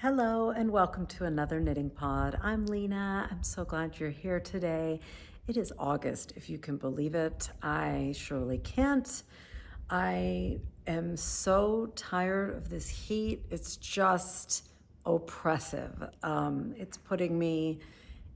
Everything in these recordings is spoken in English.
Hello and welcome to another knitting pod. I'm Lena. I'm so glad you're here today. It is August, if you can believe it. I surely can't. I am so tired of this heat. It's just oppressive. It's putting me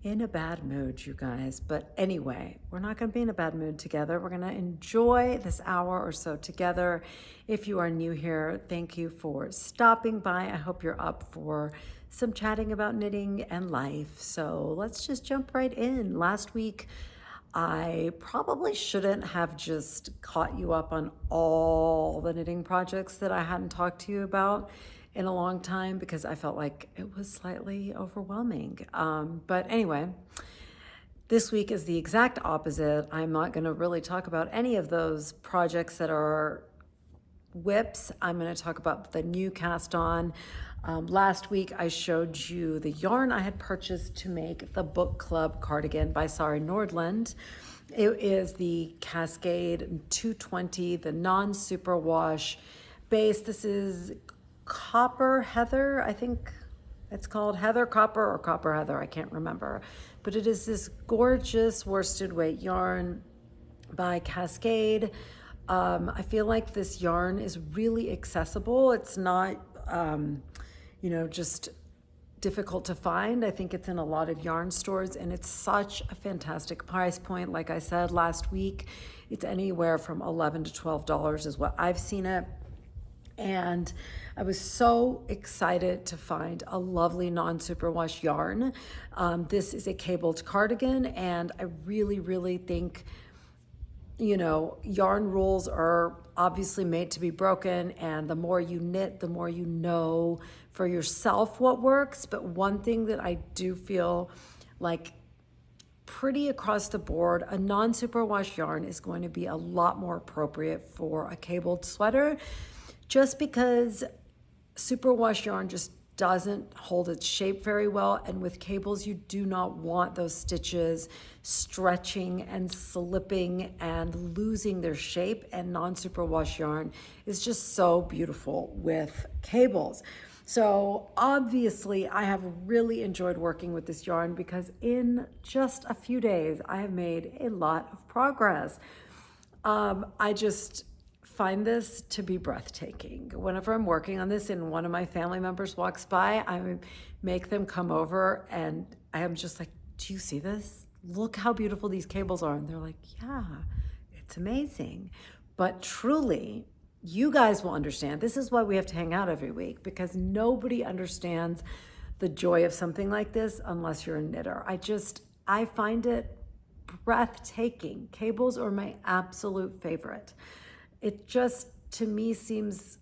in a bad mood, you guys. But anyway, we're not going to be in a bad mood together. We're going to enjoy this hour or so together. If you are new here, thank you for stopping by. I hope you're up for some chatting about knitting and life. So let's just jump right in. Last week, I probably shouldn't have just caught you up on all the knitting projects that I hadn't talked to you about in a long time because I felt like it was slightly overwhelming. But anyway, this week is the exact opposite. I'm not going to really talk about any of those projects that are whips. I'm going to talk about the new cast on. Last week I showed you the yarn I had purchased to make the book club cardigan by Sari Nordlund. It is the Cascade 220, the non-superwash base. This is copper heather, I think it's called heather copper or copper heather, I can't remember. But it is this gorgeous worsted weight yarn by Cascade. I feel like this yarn is really accessible. It's not, just difficult to find. I think it's in a lot of yarn stores and it's such a fantastic price point. Like I said last week, it's anywhere from $11 to $12 is what I've seen it. And I was so excited to find a lovely non-superwash yarn. This is a cabled cardigan, and I really, really think, yarn rules are obviously made to be broken, and the more you knit, the more you know for yourself what works. But one thing that I do feel like pretty across the board, a non-superwash yarn is going to be a lot more appropriate for a cabled sweater, just because superwash yarn just doesn't hold its shape very well. And with cables, you do not want those stitches stretching and slipping and losing their shape. And non-superwash yarn is just so beautiful with cables. So obviously I have really enjoyed working with this yarn because in just a few days, I have made a lot of progress. I just find this to be breathtaking. Whenever I'm working on this and one of my family members walks by, I make them come over and I am just like, do you see this? Look how beautiful these cables are. And they're like, yeah, it's amazing. But truly, you guys will understand. This is why we have to hang out every week, because nobody understands the joy of something like this unless you're a knitter. I find it breathtaking. Cables are my absolute favorite. It just, to me, seems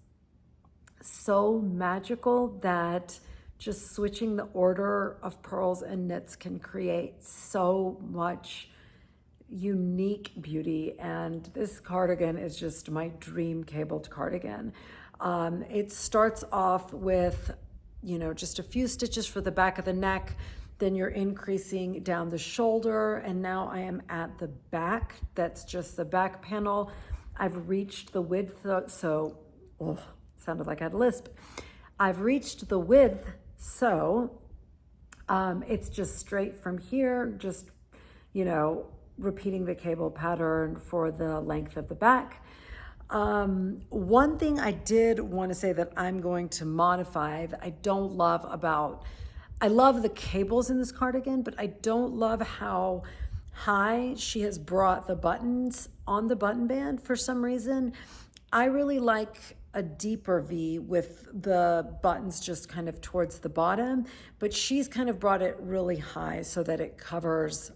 so magical that just switching the order of purls and knits can create so much unique beauty. And this cardigan is just my dream cabled cardigan. It starts off with, just a few stitches for the back of the neck. Then you're increasing down the shoulder. And now I am at the back. That's just the back panel. I've reached the width, sounded like I had a lisp. I've reached the width, so it's just straight from here, just, repeating the cable pattern for the length of the back. One thing I did want to say that I'm going to modify that I don't love I love the cables in this cardigan, but I don't love how high she has brought the buttons on the button band for some reason. I really like a deeper V with the buttons just kind of towards the bottom, but she's kind of brought it really high so that it closes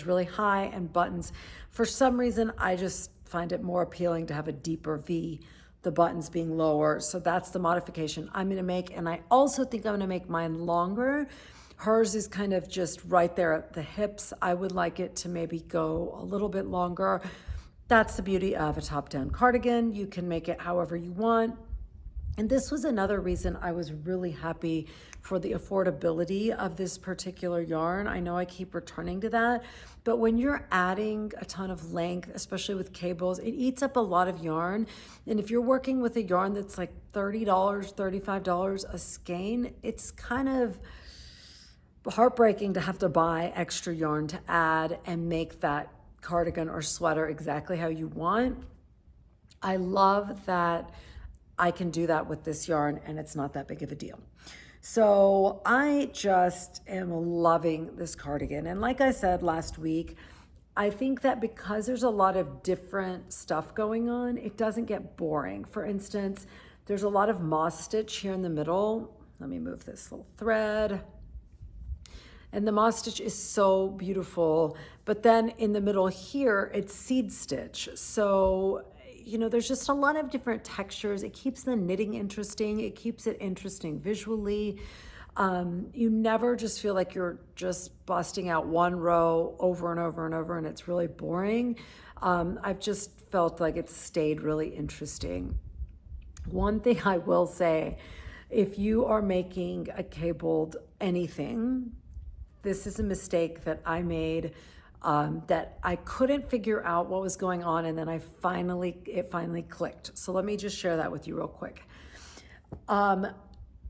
really high and buttons. For some reason, I just find it more appealing to have a deeper V, the buttons being lower. So that's the modification I'm gonna make. And I also think I'm gonna make mine longer. Hers is kind of just right there at the hips. I would like it to maybe go a little bit longer. That's the beauty of a top-down cardigan. You can make it however you want. And this was another reason I was really happy for the affordability of this particular yarn. I know I keep returning to that, but when you're adding a ton of length, especially with cables, it eats up a lot of yarn. And if you're working with a yarn that's like $30, $35 a skein, it's kind of heartbreaking to have to buy extra yarn to add and make that cardigan or sweater exactly how you want. I love that I can do that with this yarn and it's not that big of a deal. So I just am loving this cardigan. And like I said last week, I think that because there's a lot of different stuff going on, it doesn't get boring. For instance, there's a lot of moss stitch here in the middle. Let me move this little thread. And the moss stitch is so beautiful. But then in the middle here, it's seed stitch. So, you know, there's just a lot of different textures. It keeps the knitting interesting. It keeps it interesting visually. You never just feel like you're just busting out one row over and over and over and it's really boring. I've just felt like it's stayed really interesting. One thing I will say, if you are making a cabled anything, this is a mistake that I made, that I couldn't figure out what was going on, and then it finally clicked. So let me just share that with you real quick.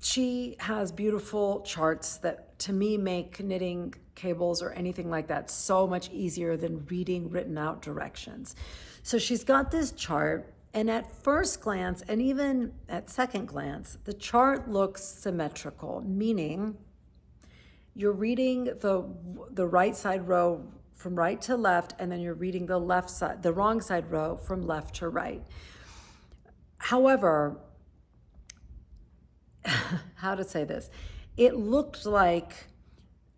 She has beautiful charts that to me make knitting cables or anything like that so much easier than reading written out directions. So she's got this chart, and at first glance, and even at second glance, the chart looks symmetrical, meaning you're reading the right side row from right to left, and then you're reading the wrong side row from left to right. However, how to say this? It looked like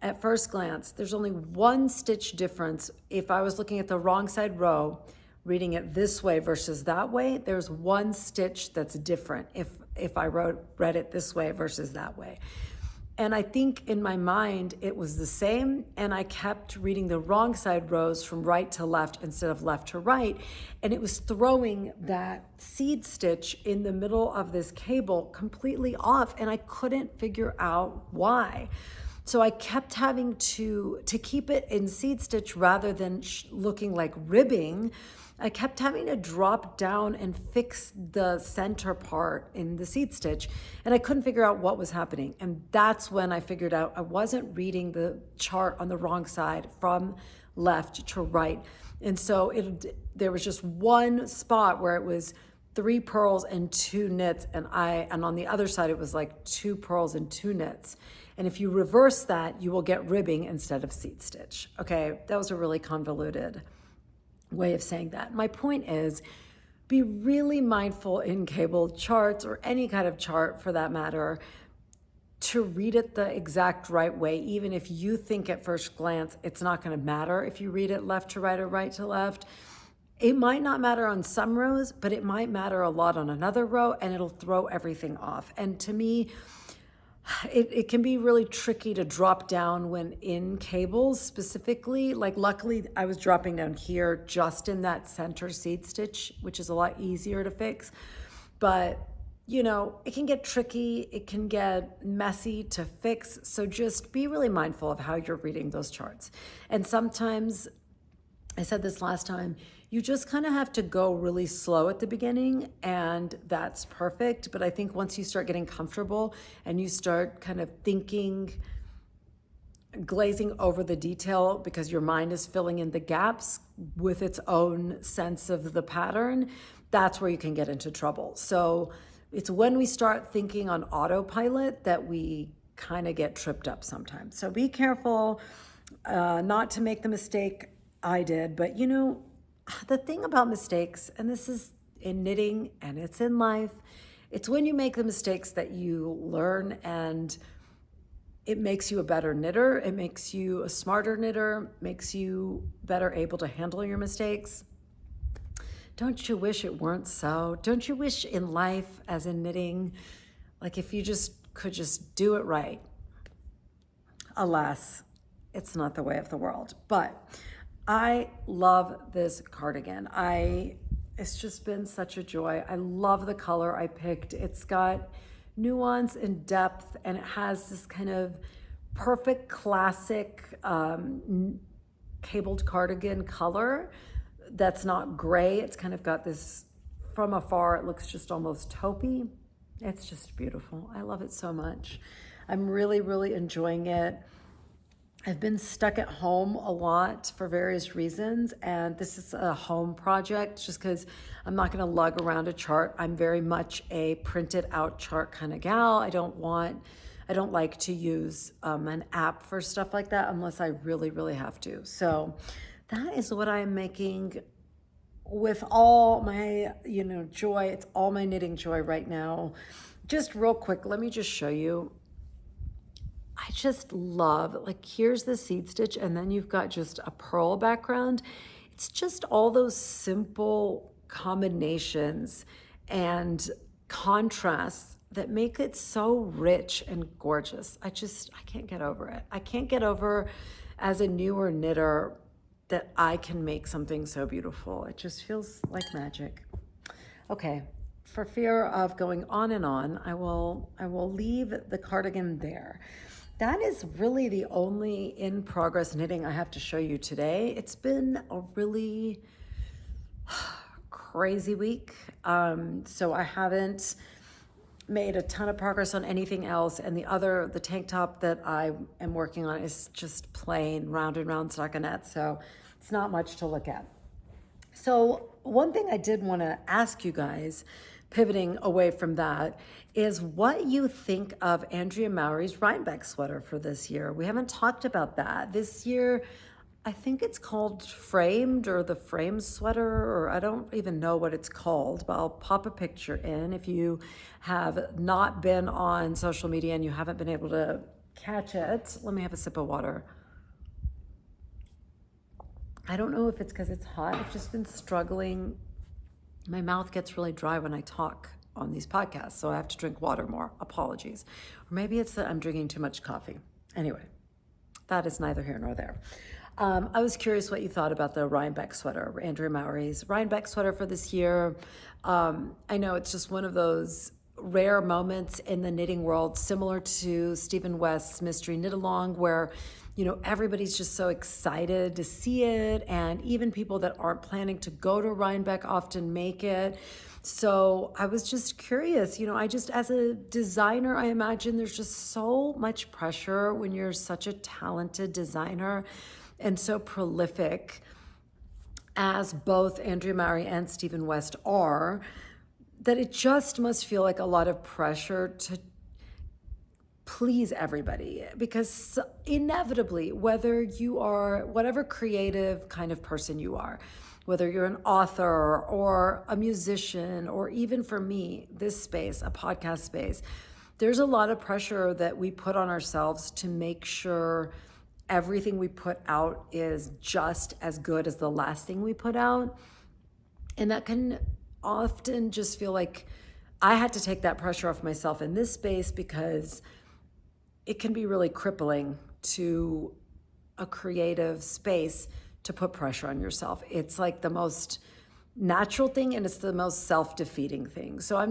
at first glance, there's only one stitch difference. If I was looking at the wrong side row, reading it this way versus that way, there's one stitch that's different if I read it this way versus that way. And I think in my mind, it was the same. And I kept reading the wrong side rows from right to left instead of left to right. And it was throwing that seed stitch in the middle of this cable completely off. And I couldn't figure out why. So I kept having to keep it in seed stitch rather than looking like ribbing. I kept having to drop down and fix the center part in the seed stitch, and I couldn't figure out what was happening. And that's when I figured out I wasn't reading the chart on the wrong side from left to right. And so there was just one spot where it was 3 purls and 2 knits, and on the other side it was like 2 purls and 2 knits. And if you reverse that, you will get ribbing instead of seed stitch. Okay, that was a really convoluted way of saying that. My point is, be really mindful in cable charts or any kind of chart for that matter to read it the exact right way. Even if you think at first glance it's not going to matter if you read it left to right or right to left. It might not matter on some rows, but it might matter a lot on another row, and it'll throw everything off. And to me, it can be really tricky to drop down when in cables specifically. Like luckily I was dropping down here just in that center seed stitch, which is a lot easier to fix. But you know, it can get tricky, it can get messy to fix. So just be really mindful of how you're reading those charts. And sometimes, I said this last time, you just kind of have to go really slow at the beginning, and that's perfect. But I think once you start getting comfortable and you start kind of thinking, glazing over the detail because your mind is filling in the gaps with its own sense of the pattern, that's where you can get into trouble. So it's when we start thinking on autopilot that we kind of get tripped up sometimes. So be careful not to make the mistake I did. But you know, the thing about mistakes, and this is in knitting and it's in life, it's when you make the mistakes that you learn, and it makes you a better knitter. It makes you a smarter knitter, makes you better able to handle your mistakes. Don't you wish it weren't so? Don't you wish in life, as in knitting, like if you just could just do it right? Alas, it's not the way of the world. But I love this cardigan. I it's just been such a joy. I love the color I picked. It's got nuance and depth, and it has this kind of perfect classic cabled cardigan color that's not gray. It's kind of got this, from afar, it looks just almost taupey. It's just beautiful. I love it so much. I'm really, really enjoying it. I've been stuck at home a lot for various reasons, and this is a home project just because I'm not going to lug around a chart. I'm very much a printed out chart kind of gal. I don't like to use an app for stuff like that unless I really, really have to. So that is what I'm making with all my, joy. It's all my knitting joy right now. Just real quick, let me just show you. I just love, like, here's the seed stitch, and then you've got just a pearl background. It's just all those simple combinations and contrasts that make it so rich and gorgeous. I can't get over it. I can't get over, as a newer knitter, that I can make something so beautiful. It just feels like magic. Okay, for fear of going on and on, I will leave the cardigan there. That is really the only in-progress knitting I have to show you today. It's been a really crazy week. So I haven't made a ton of progress on anything else. And the tank top that I am working on is just plain round and round stockinette. So it's not much to look at. So one thing I did want to ask you guys, pivoting away from that, is what you think of Andrea Mowry's Rhinebeck sweater for this year. We haven't talked about that. This year, I think it's called Framed, or the Frame sweater, or I don't even know what it's called, but I'll pop a picture in. If you have not been on social media and you haven't been able to catch it, let me have a sip of water. I don't know if it's because it's hot. I've just been struggling. My mouth gets really dry when I talk on these podcasts, so I have to drink water more. Apologies. Or maybe it's that I'm drinking too much coffee. Anyway, that is neither here nor there. I was curious what you thought about the Rhinebeck sweater, Andrea Mowry's Rhinebeck sweater for this year. I know it's just one of those rare moments in the knitting world, similar to Stephen West's Mystery Knit Along, where everybody's just so excited to see it, and even people that aren't planning to go to Rhinebeck often make it. So I was just curious, as a designer, I imagine there's just so much pressure when you're such a talented designer and so prolific, as both Andrea Mowry and Stephen West are, that it just must feel like a lot of pressure to please everybody, because inevitably, whether you are whatever creative kind of person you are, whether you're an author or a musician, or even for me, this space, a podcast space, there's a lot of pressure that we put on ourselves to make sure everything we put out is just as good as the last thing we put out. And that can often just feel like I had to take that pressure off myself in this space, because it can be really crippling to a creative space to put pressure on yourself. It's like the most natural thing, and it's the most self-defeating thing. So I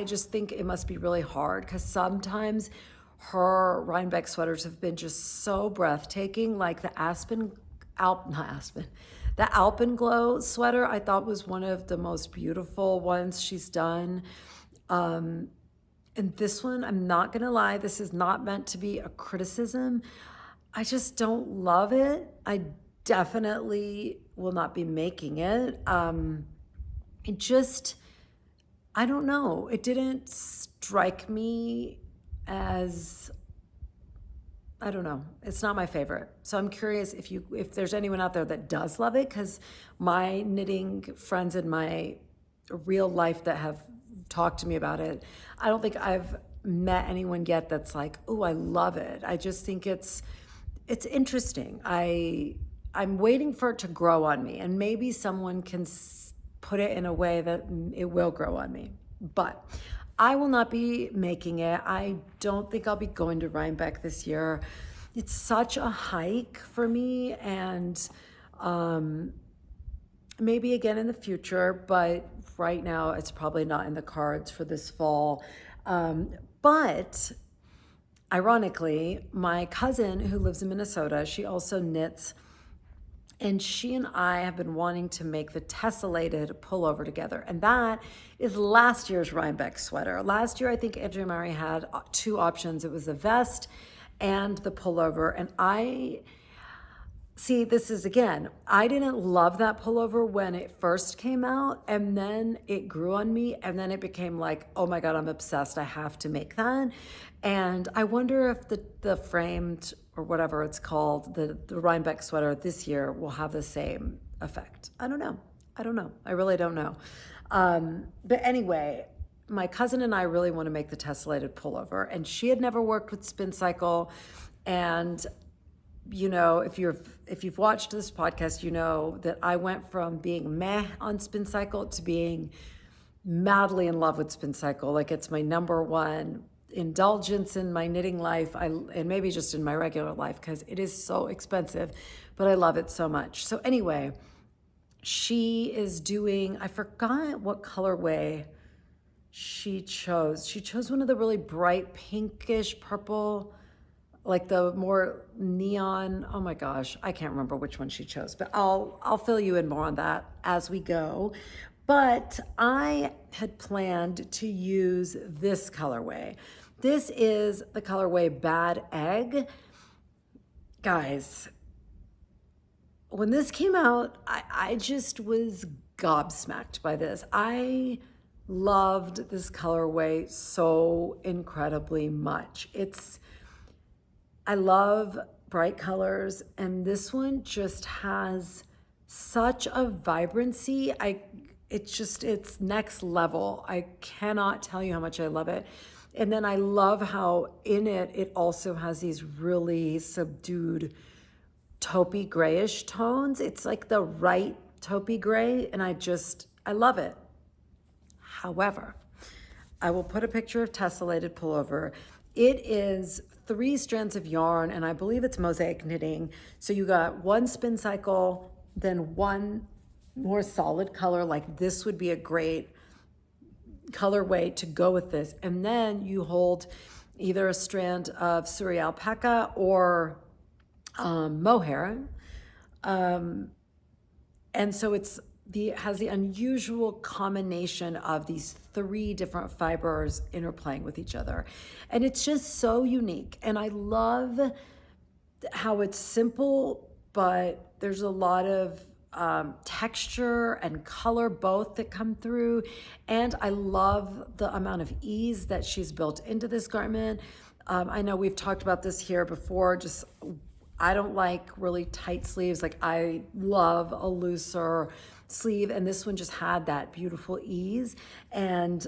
just think it must be really hard, because sometimes her Rhinebeck sweaters have been just so breathtaking, like the Alpenglow sweater I thought was one of the most beautiful ones she's done. And this one, I'm not gonna lie, this is not meant to be a criticism. I just don't love it. I definitely will not be making it. I don't know. It didn't strike me as, I don't know. It's not my favorite. So I'm curious if there's anyone out there that does love it, because my knitting friends in my real life that have talked to me about it, I don't think I've met anyone yet that's like, oh, I love it. I just think it's interesting. I'm waiting for it to grow on me, and maybe someone can put it in a way that it will grow on me. But I will not be making it. I don't think I'll be going to Rhinebeck this year. It's such a hike for me, and maybe again in the future, but right now it's probably not in the cards for this fall. But ironically, my cousin who lives in Minnesota, she also knits, and she and I have been wanting to make the Tessellated pullover together. And that is last year's Rhinebeck sweater. Last year, I think Andrea and Mowry had two options. It was the vest and the pullover. And see, this is again, I didn't love that pullover when it first came out, and then it grew on me, and then it became like, oh my God, I'm obsessed. I have to make that. And I wonder if the framed, or whatever it's called, the Rhinebeck sweater this year will have the same effect. I don't know. I really don't know. But anyway, my cousin and I really want to make the tessellated pullover, and she had never worked with Spin Cycle. And you know, if you've watched this podcast, you know that I went from being meh on Spin Cycle to being madly in love with Spin Cycle. Like, it's my number one indulgence in my knitting life, and maybe just in my regular life, because it is so expensive, but I love it so much. So anyway, she is doing, I forgot what colorway she chose. She chose one of the really bright pinkish purple, like the more neon. Oh my gosh, I can't remember which one she chose, but I'll fill you in more on that as we go. But I had planned to use this colorway. This is the colorway Bad Egg. Guys, when this came out, I just was gobsmacked by this. I loved this colorway so incredibly much. I love bright colors, and this one just has such a vibrancy. It's next level. I cannot tell you how much I love it. And then I love how in it also has these really subdued taupey grayish tones. It's like the right taupey gray, and I love it. However, I will put a picture of tessellated pullover. It is 3 strands of yarn, and I believe it's mosaic knitting. So you got one Spin Cycle, then one more solid color, like this would be a great colorway to go with this. And then you hold either a strand of Sari alpaca or mohair. And so it has the unusual combination of these 3 different fibers interplaying with each other. And it's just so unique. And I love how it's simple, but there's a lot of texture and color both that come through. And I love the amount of ease that she's built into this garment. I know we've talked about this here before, I don't like really tight sleeves. Like, I love a looser sleeve, and this one just had that beautiful ease. And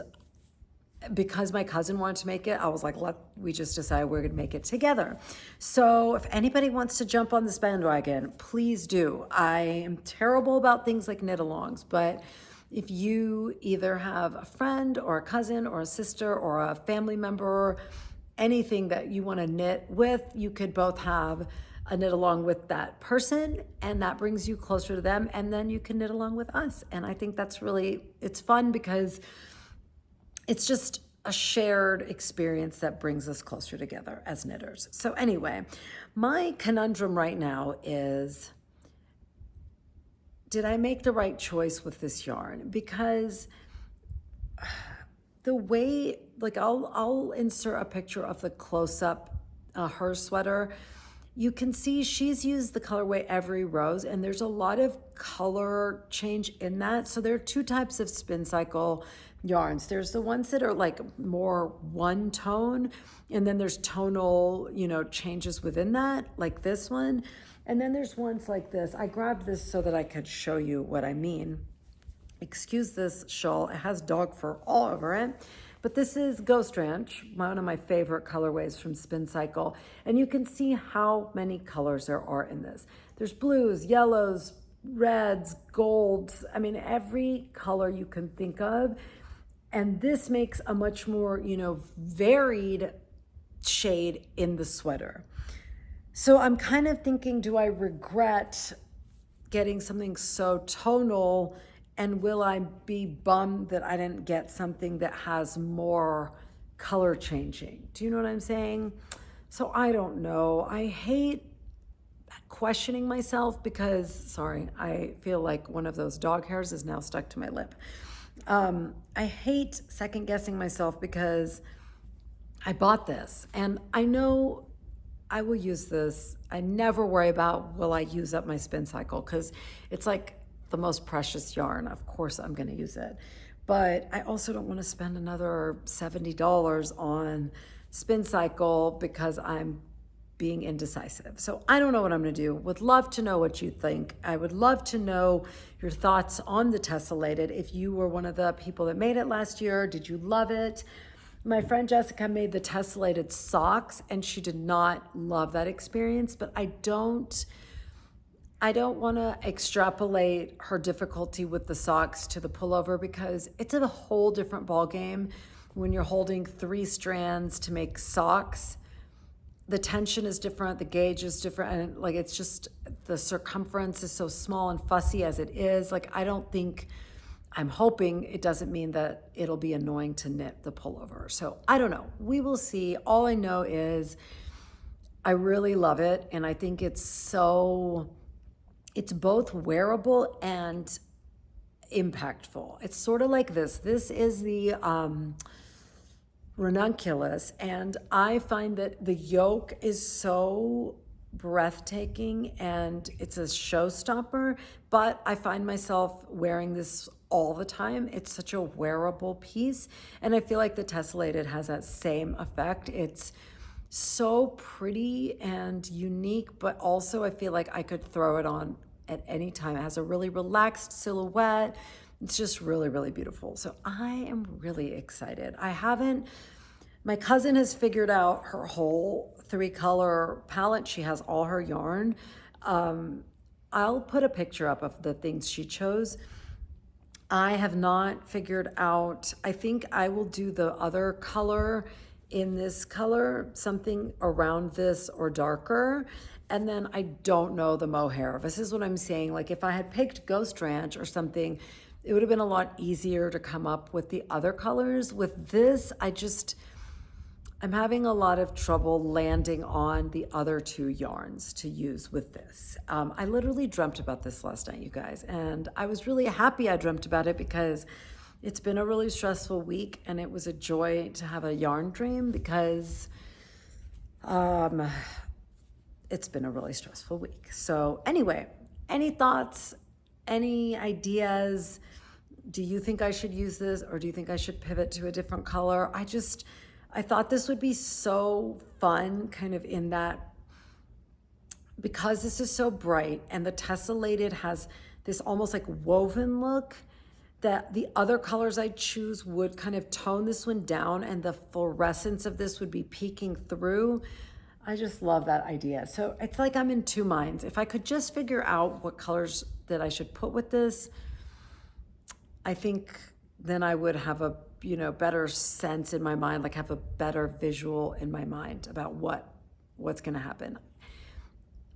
because my cousin wanted to make it, I was like, we just decided we're gonna make it together. So if anybody wants to jump on this bandwagon, please do. I am terrible about things like knit-alongs, but if you either have a friend or a cousin or a sister or a family member, anything that you wanna knit with, you could both have a knit along with that person, and that brings you closer to them, and then you can knit along with us. And I think it's fun because it's just a shared experience that brings us closer together as knitters. So anyway, my conundrum right now is, did I make the right choice with this yarn? Because the way, like, I'll insert a picture of the close-up her sweater. You can see she's used the colorway Every Rose, and there's a lot of color change in that. So there are 2 types of Spin Cycle yarns. There's the ones that are like more one tone, and then there's tonal, changes within that, like this one. And then there's ones like this. I grabbed this so that I could show you what I mean. Excuse this shawl. It has dog fur all over it. But this is Ghost Ranch, one of my favorite colorways from Spin Cycle. And you can see how many colors there are in this. There's blues, yellows, reds, golds. I mean, every color you can think of. And this makes a much more, varied shade in the sweater. So I'm kind of thinking, do I regret getting something so tonal, and will I be bummed that I didn't get something that has more color changing? Do you know what I'm saying? So I don't know. I hate questioning myself because, sorry, I feel like one of those dog hairs is now stuck to my lip. I hate second guessing myself because I bought this and I know I will use this. I never worry about will I use up my spin cycle because it's like the most precious yarn. Of course I'm going to use it. But I also don't want to spend another $70 on spin cycle because I'm being indecisive. So I don't know what I'm going to do. Would love to know what you think. I would love to know your thoughts on the Tessellated. If you were one of the people that made it last year, did you love it? My friend Jessica made the Tessellated socks and she did not love that experience, but I don't want to extrapolate her difficulty with the socks to the pullover because it's a whole different ballgame when you're holding 3 strands to make socks. The tension is different, the gauge is different, and like it's just the circumference is so small and fussy as it is. Like I'm hoping it doesn't mean that it'll be annoying to knit the pullover. So I don't know. We will see. All I know is I really love it, and I think it's both wearable and impactful. It's sort of like this. This is the ranunculus, and I find that the yoke is so breathtaking and it's a showstopper, but I find myself wearing this all the time. It's such a wearable piece, and I feel like the Tessellated has that same effect. It's so pretty and unique, but also I feel like I could throw it on at any time. It has a really relaxed silhouette. It's just really, really beautiful. So I am really excited. My cousin has figured out her whole 3-color palette. She has all her yarn. I'll put a picture up of the things she chose. I have not figured out, I think I will do the other color in this color, something around this or darker. And then I don't know the mohair. This is what I'm saying. Like if I had picked Ghost Ranch or something, it would have been a lot easier to come up with the other colors. With this, I'm having a lot of trouble landing on the other 2 yarns to use with this. I literally dreamt about this last night, you guys, and I was really happy I dreamt about it because it's been a really stressful week, and it was a joy to have a yarn dream because it's been a really stressful week. So anyway, any thoughts, any ideas? Do you think I should use this, or do you think I should pivot to a different color? I thought this would be so fun, kind of in that, because this is so bright and the Tessellated has this almost like woven look, that the other colors I choose would kind of tone this one down and the fluorescence of this would be peeking through. I just love that idea. So it's like I'm in 2 minds. If I could just figure out what colors that I should put with this, I think then I would have a better sense in my mind, like have a better visual in my mind about what's going to happen.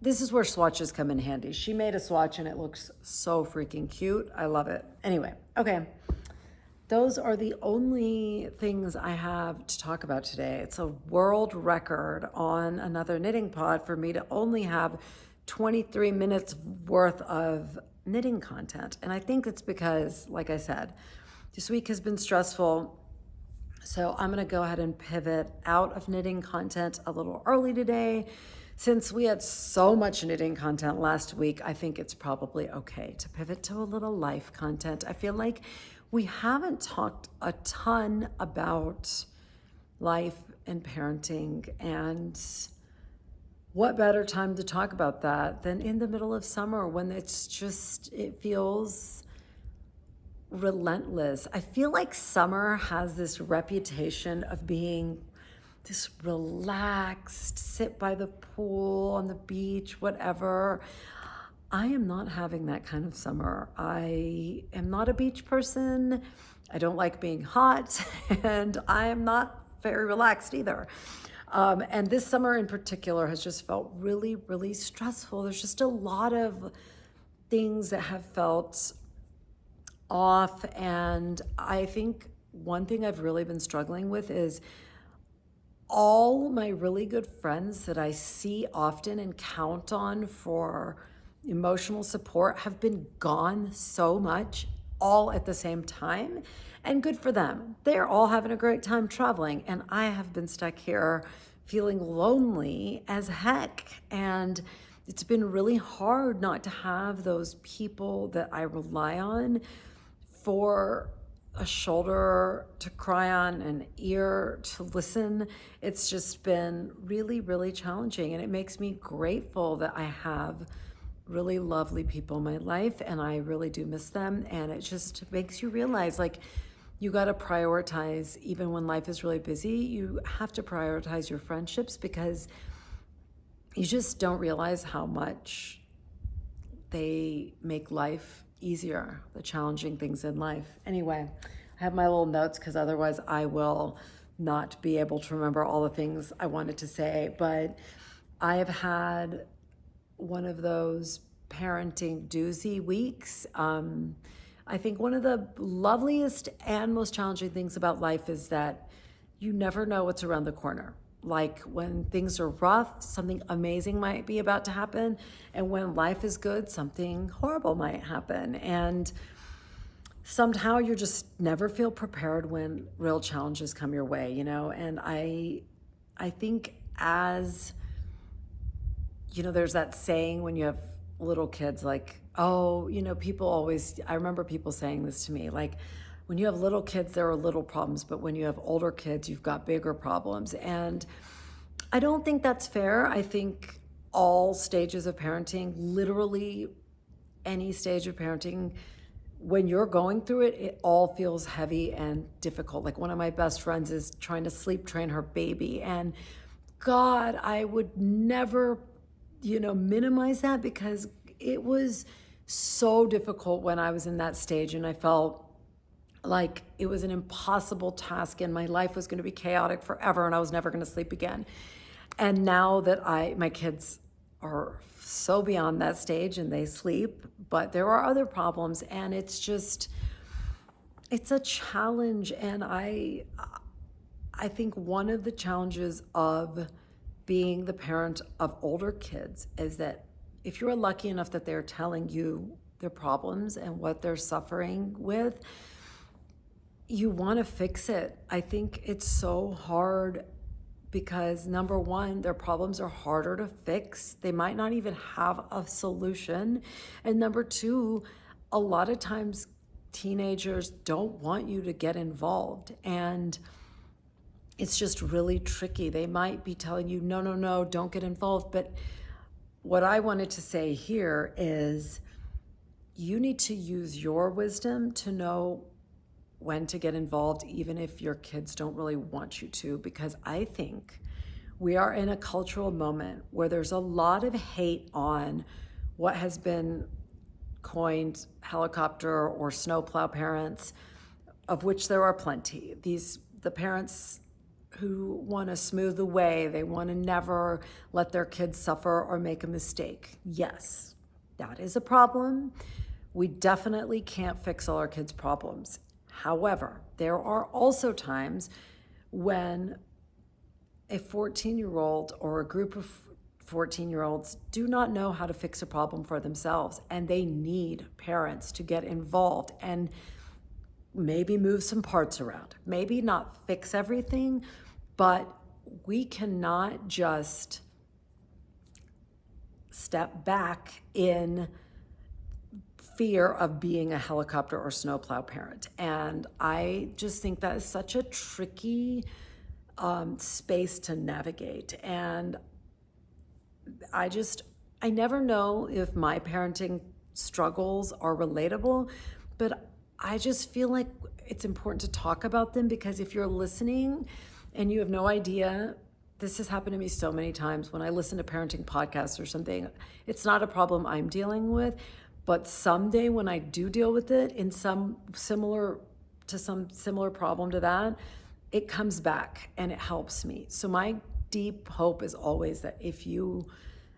This is where swatches come in handy. She made a swatch and it looks so freaking cute. I love it. Anyway, okay. Those are the only things I have to talk about today. It's a world record on another knitting pod for me to only have 23 minutes worth of knitting content. And I think it's because, like I said, this week has been stressful, so I'm gonna go ahead and pivot out of knitting content a little early today. Since we had so much knitting content last week, I think it's probably okay to pivot to a little life content. I feel like we haven't talked a ton about life and parenting, and what better time to talk about that than in the middle of summer when it feels relentless. I feel like summer has this reputation of being this relaxed, sit by the pool, on the beach, whatever. I am not having that kind of summer. I am not a beach person. I don't like being hot, and I am not very relaxed either. And this summer in particular has just felt really, really stressful. There's just a lot of things that have felt off. And I think one thing I've really been struggling with is all my really good friends that I see often and count on for emotional support have been gone so much, all at the same time. And good for them. They're all having a great time traveling. And I have been stuck here feeling lonely as heck. And it's been really hard not to have those people that I rely on for a shoulder to cry on, an ear to listen. It's just been really, really challenging. And it makes me grateful that I have really lovely people in my life, and I really do miss them. And it just makes you realize, like, you got to prioritize, even when life is really busy, you have to prioritize your friendships, because you just don't realize how much they make life easier, the challenging things in life. Anyway, I have my little notes because otherwise I will not be able to remember all the things I wanted to say. But I have had one of those parenting doozy weeks. I think one of the loveliest and most challenging things about life is that you never know what's around the corner. Like, when things are rough, something amazing might be about to happen. And when life is good, something horrible might happen. And somehow you just never feel prepared when real challenges come your way, you know? And I think, as, you know, there's that saying when you have little kids, like, oh, you know, people always, I remember people saying this to me, like, when you have little kids, there are little problems, but when you have older kids, you've got bigger problems. And I don't think that's fair. I think all stages of parenting, literally any stage of parenting, when you're going through it, it all feels heavy and difficult. Like, one of my best friends is trying to sleep train her baby. And God, I would never, you know, minimize that, because it was so difficult when I was in that stage, and I felt like it was an impossible task, and my life was going to be chaotic forever, and I was never going to sleep again. And now that my kids are so beyond that stage and they sleep, but there are other problems, and it's a challenge. And I think one of the challenges of being the parent of older kids is that if you're lucky enough that they're telling you their problems and what they're suffering with, you want to fix it. I think it's so hard because, number one, their problems are harder to fix. They might not even have a solution. And number two, a lot of times teenagers don't want you to get involved. And it's just really tricky. They might be telling you, no, no, no, don't get involved. But what I wanted to say here is, you need to use your wisdom to know when to get involved, even if your kids don't really want you to, because I think we are in a cultural moment where there's a lot of hate on what has been coined helicopter or snowplow parents, of which there are plenty. The parents who want to smooth the way, they want to never let their kids suffer or make a mistake. Yes, that is a problem. We definitely can't fix all our kids' problems. However, there are also times when a 14-year-old or a group of 14-year-olds do not know how to fix a problem for themselves, and they need parents to get involved and maybe move some parts around. Maybe not fix everything, but we cannot just step back in fear of being a helicopter or snowplow parent. And I just think that is such a tricky space to navigate. And I never know if my parenting struggles are relatable, but I just feel like it's important to talk about them, because if you're listening and you have no idea, this has happened to me so many times when I listen to parenting podcasts or something. It's not a problem I'm dealing with, but someday when I do deal with it in some similar problem to that, it comes back and it helps me. So my deep hope is always that if you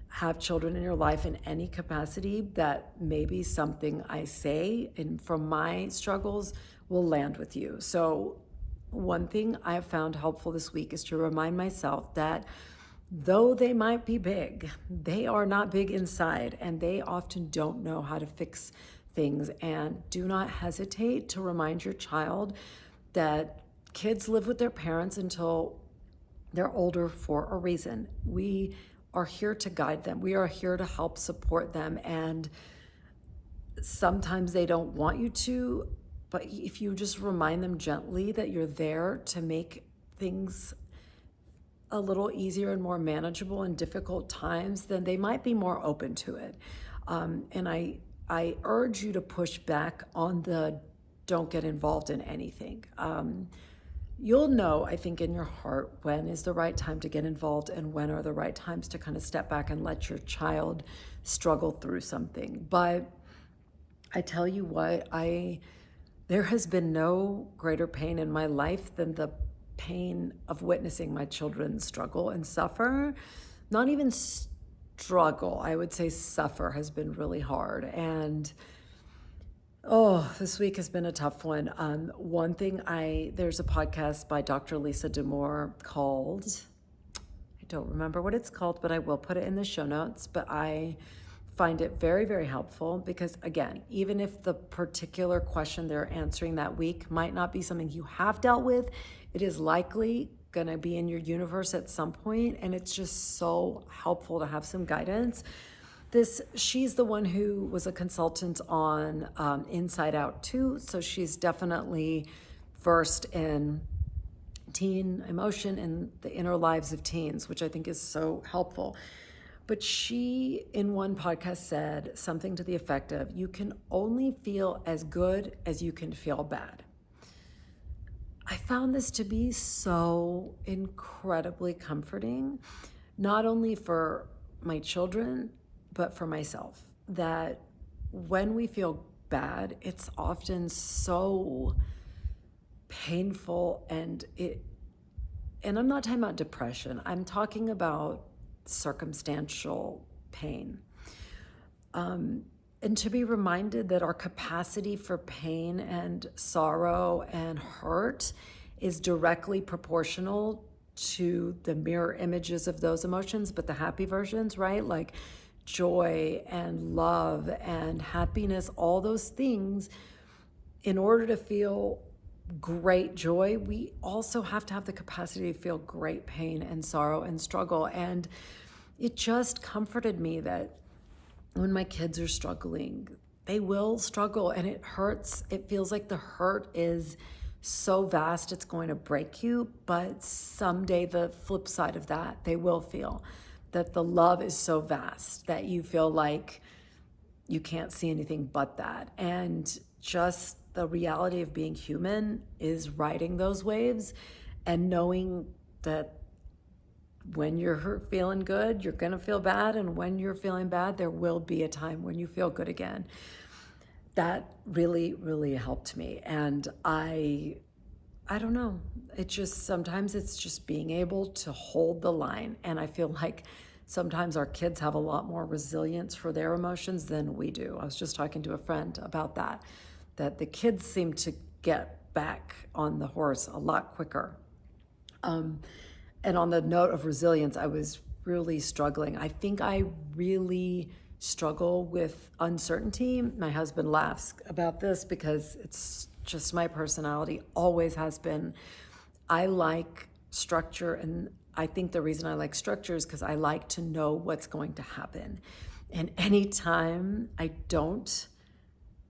have children in your life in any capacity, that maybe something I say and from my struggles will land with you. So one thing I have found helpful this week is to remind myself that though they might be big, they are not big inside, and they often don't know how to fix things. And do not hesitate to remind your child that kids live with their parents until they're older for a reason. We are here to guide them. We are here to help support them. And sometimes they don't want you to, but if you just remind them gently that you're there to make things a little easier and more manageable in difficult times, then they might be more open to it. And I urge you to push back on the don't get involved in anything. You'll know, I think, in your heart when is the right time to get involved and when are the right times to kind of step back and let your child struggle through something. But I tell you what, there has been no greater pain in my life than the pain of witnessing my children struggle and suffer. Not even struggle, I would say suffer has been really hard. And this week has been a tough one. One thing, there's a podcast by Dr. Lisa D'Amour called, I don't remember what it's called, but I will put it in the show notes. But I find it very, very helpful because, again, even if the particular question they're answering that week might not be something you have dealt with, it is likely going to be in your universe at some point, and it's just so helpful to have some guidance. She's the one who was a consultant on Inside Out too, so she's definitely versed in teen emotion and the inner lives of teens, which I think is so helpful. But she, in one podcast, said something to the effect of, you can only feel as good as you can feel bad. I found this to be so incredibly comforting, not only for my children, but for myself, that when we feel bad, it's often so painful, and I'm not talking about depression, I'm talking about circumstantial pain. And to be reminded that our capacity for pain and sorrow and hurt is directly proportional to the mirror images of those emotions, but the happy versions, right? Like joy and love and happiness, all those things. In order to feel great joy, we also have to have the capacity to feel great pain and sorrow and struggle. And it just comforted me that when my kids are struggling, they will struggle and it hurts. It feels like the hurt is so vast it's going to break you, but someday the flip side of that, they will feel that the love is so vast that you feel like you can't see anything but that. And just the reality of being human is riding those waves and knowing that when you're feeling good, you're going to feel bad. And when you're feeling bad, there will be a time when you feel good again. That really, really helped me. And I don't know. It just, sometimes it's just being able to hold the line. And I feel like sometimes our kids have a lot more resilience for their emotions than we do. I was just talking to a friend about that the kids seem to get back on the horse a lot quicker. And on the note of resilience, I was really struggling. I think I really struggle with uncertainty. My husband laughs about this because it's just my personality, always has been. I like structure, and I think the reason I like structure is because I like to know what's going to happen. And anytime I don't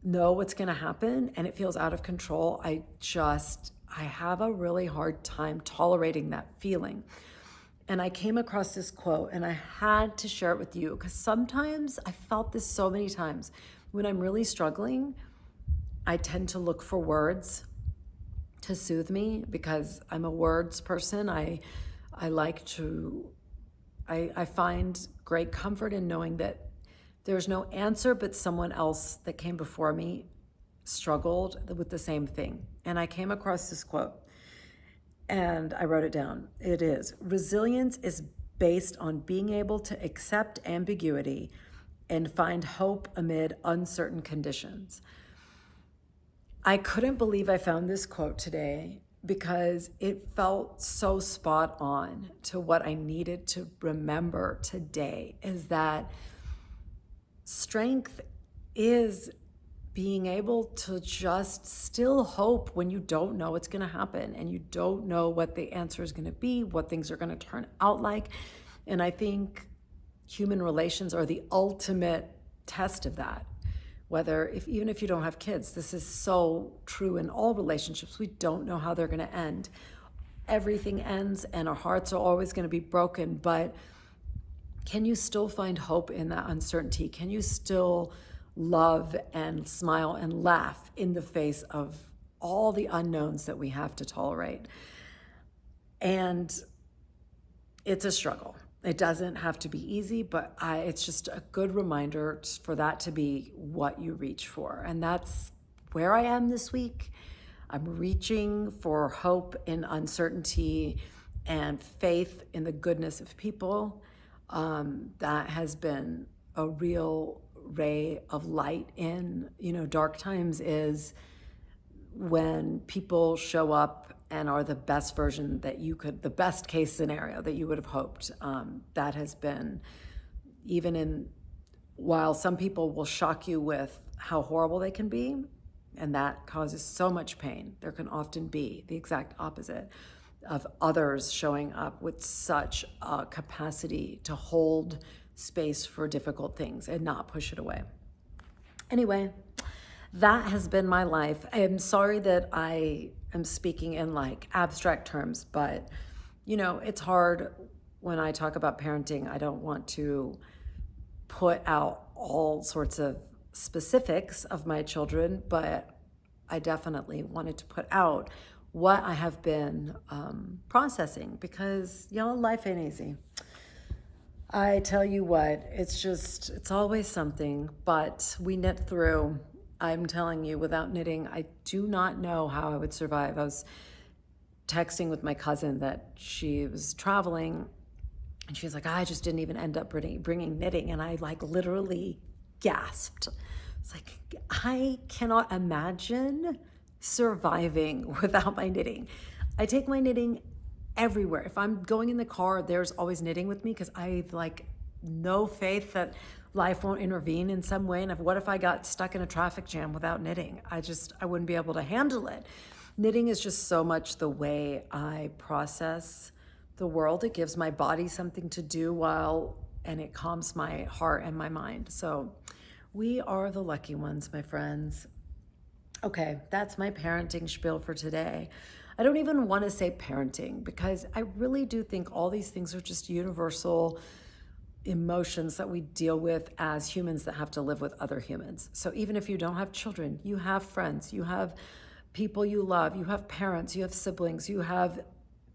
know what's going to happen and it feels out of control, I have a really hard time tolerating that feeling. And I came across this quote and I had to share it with you because sometimes I felt this so many times. When I'm really struggling, I tend to look for words to soothe me because I'm a words person. I find great comfort in knowing that there's no answer, but someone else that came before me struggled with the same thing. And I came across this quote and I wrote it down. It is, resilience is based on being able to accept ambiguity and find hope amid uncertain conditions. I couldn't believe I found this quote today because it felt so spot on to what I needed to remember today, is that strength is being able to just still hope when you don't know what's going to happen and you don't know what the answer is going to be, what things are going to turn out like. And I think human relations are the ultimate test of that. Even if you don't have kids, this is so true in all relationships. We don't know how they're going to end. Everything ends and our hearts are always going to be broken, but can you still find hope in that uncertainty? Can you still love and smile and laugh in the face of all the unknowns that we have to tolerate? And it's a struggle. It doesn't have to be easy, but it's just a good reminder for that to be what you reach for. And that's where I am this week. I'm reaching for hope in uncertainty and faith in the goodness of people. That has been a real ray of light in, dark times is when people show up and are the best version that the best case scenario that you would have hoped. That has been, while some people will shock you with how horrible they can be, and that causes so much pain, there can often be the exact opposite of others showing up with such a capacity to hold space for difficult things and not push it away. Anyway, that has been my life. I'm sorry that I am speaking in abstract terms, but it's hard when I talk about parenting. I don't want to put out all sorts of specifics of my children, but I definitely wanted to put out what I have been processing, because life ain't easy. I tell you what, it's always something, but we knit through. I'm telling you, without knitting, I do not know how I would survive. I was texting with my cousin that she was traveling, and she was like, I just didn't even end up bringing knitting. And I literally gasped. It's like, I cannot imagine surviving without my knitting. I take my knitting everywhere. If I'm going in the car, there's always knitting with me, because I no faith that life won't intervene in some way. And what if I got stuck in a traffic jam without knitting? I wouldn't be able to handle it. Knitting is just so much the way I process the world. It gives my body something to do and it calms my heart and my mind. So we are the lucky ones, my friends. Okay, that's my parenting spiel for today. I don't even want to say parenting, because I really do think all these things are just universal emotions that we deal with as humans that have to live with other humans. So even if you don't have children, you have friends, you have people you love, you have parents, you have siblings, you have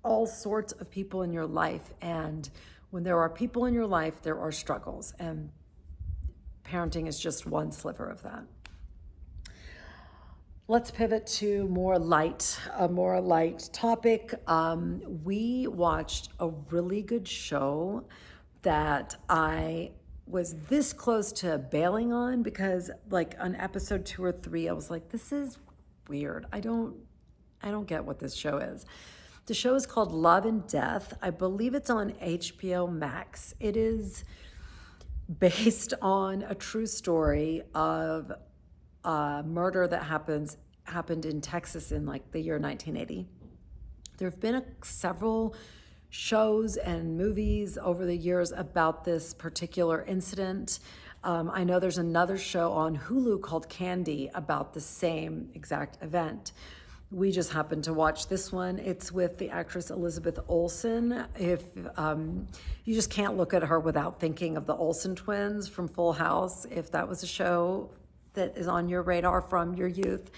all sorts of people in your life. And when there are people in your life, there are struggles. And parenting is just one sliver of that. Let's pivot to a more light topic. We watched a really good show that I was this close to bailing on, because on episode 2 or 3, I was like, this is weird. I don't get what this show is. The show is called Love and Death. I believe it's on HBO Max. It is based on a true story of a murder that happened in Texas in the year 1980. There have been several shows and movies over the years about this particular incident. I know there's another show on Hulu called Candy about the same exact event. We just happened to watch this one. It's with the actress Elizabeth Olsen. If you just can't look at her without thinking of the Olsen twins from Full House, if that was a show that is on your radar from your youth.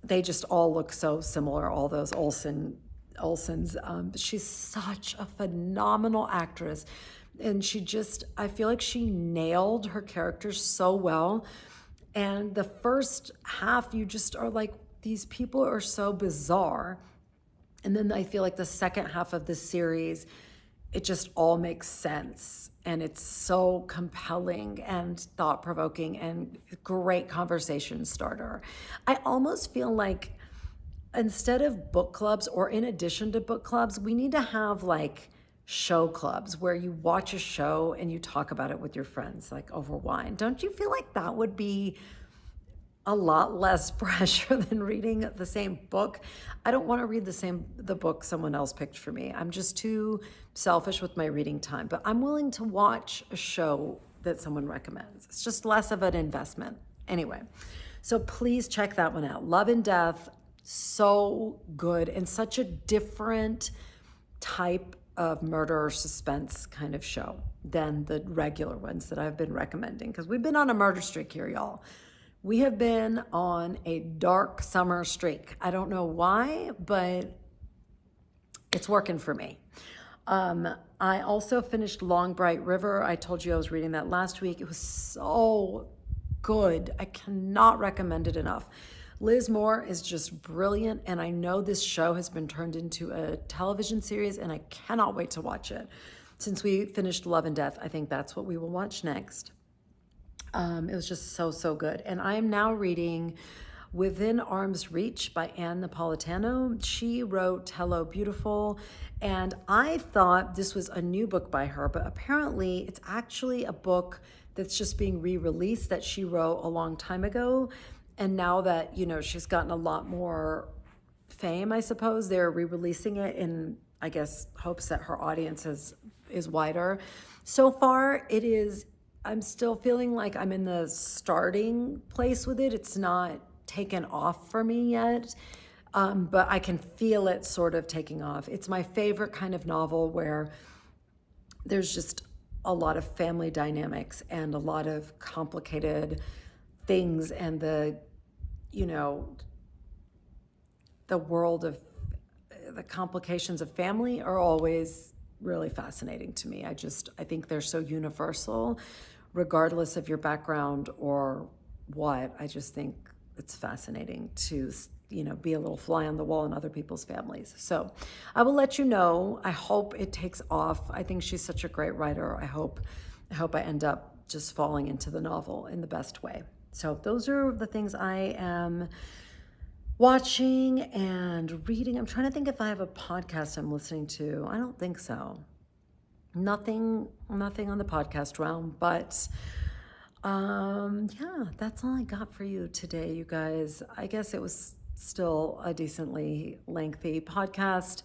They just all look so similar, all those Olsens. She's such a phenomenal actress. And I feel like she nailed her characters so well. And the first half, you just are like, these people are so bizarre. And then I feel like the second half of the series it just all makes sense. And it's so compelling and thought-provoking and great conversation starter. I almost feel like instead of book clubs, or in addition to book clubs, we need to have like show clubs where you watch a show and you talk about it with your friends, like over wine. Don't you feel like that would be a lot less pressure than reading the same book? I don't want to read the book someone else picked for me. I'm just too selfish with my reading time, but I'm willing to watch a show that someone recommends. It's just less of an investment. Anyway, so please check that one out. Love and Death, so good, and such a different type of murder or suspense kind of show than the regular ones that I've been recommending, because we've been on a murder streak here, y'all. We have been on a dark summer streak. I don't know why, but it's working for me. I also finished Long Bright River. I told you I was reading that last week. It was so good. I cannot recommend it enough. Liz Moore is just brilliant, and I know this show has been turned into a television series, and I cannot wait to watch it. Since we finished Love and Death, I think that's what we will watch next. It was just so, so good. And I am now reading Within Arm's Reach by Anne Napolitano. She wrote Hello Beautiful, and I thought this was a new book by her, but apparently it's actually a book that's just being re-released that she wrote a long time ago. And now that, she's gotten a lot more fame, I suppose, they're re-releasing it in, I guess, hopes that her audience is wider. So far, I'm still feeling like I'm in the starting place with it. It's not taken off for me yet, but I can feel it sort of taking off. It's my favorite kind of novel where there's just a lot of family dynamics and a lot of complicated things, and the world of the complications of family are always really fascinating to me. I think they're so universal, regardless of your background or what. I just think it's fascinating to, be a little fly on the wall in other people's families. So I will let you know. I hope it takes off. I think she's such a great writer. I hope I end up just falling into the novel in the best way. So those are the things I am watching and reading. I'm trying to think if I have a podcast I'm listening to. I don't think so. Nothing on the podcast realm, but yeah, that's all I got for you today, you guys. I guess it was still a decently lengthy podcast.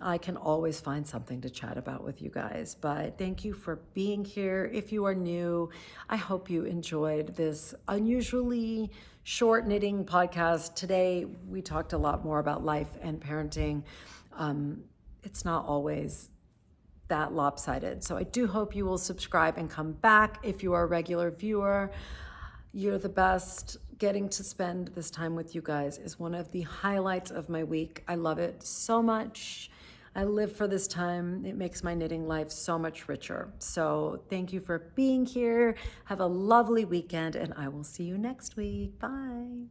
I can always find something to chat about with you guys, but thank you for being here. If you are new, I hope you enjoyed this unusually short knitting podcast. Today, we talked a lot more about life and parenting. It's not always that lopsided. So I do hope you will subscribe and come back. If you are a regular viewer, you're the best. Getting to spend this time with you guys is one of the highlights of my week. I love it so much. I live for this time. It makes my knitting life so much richer. So thank you for being here. Have a lovely weekend, and I will see you next week. Bye.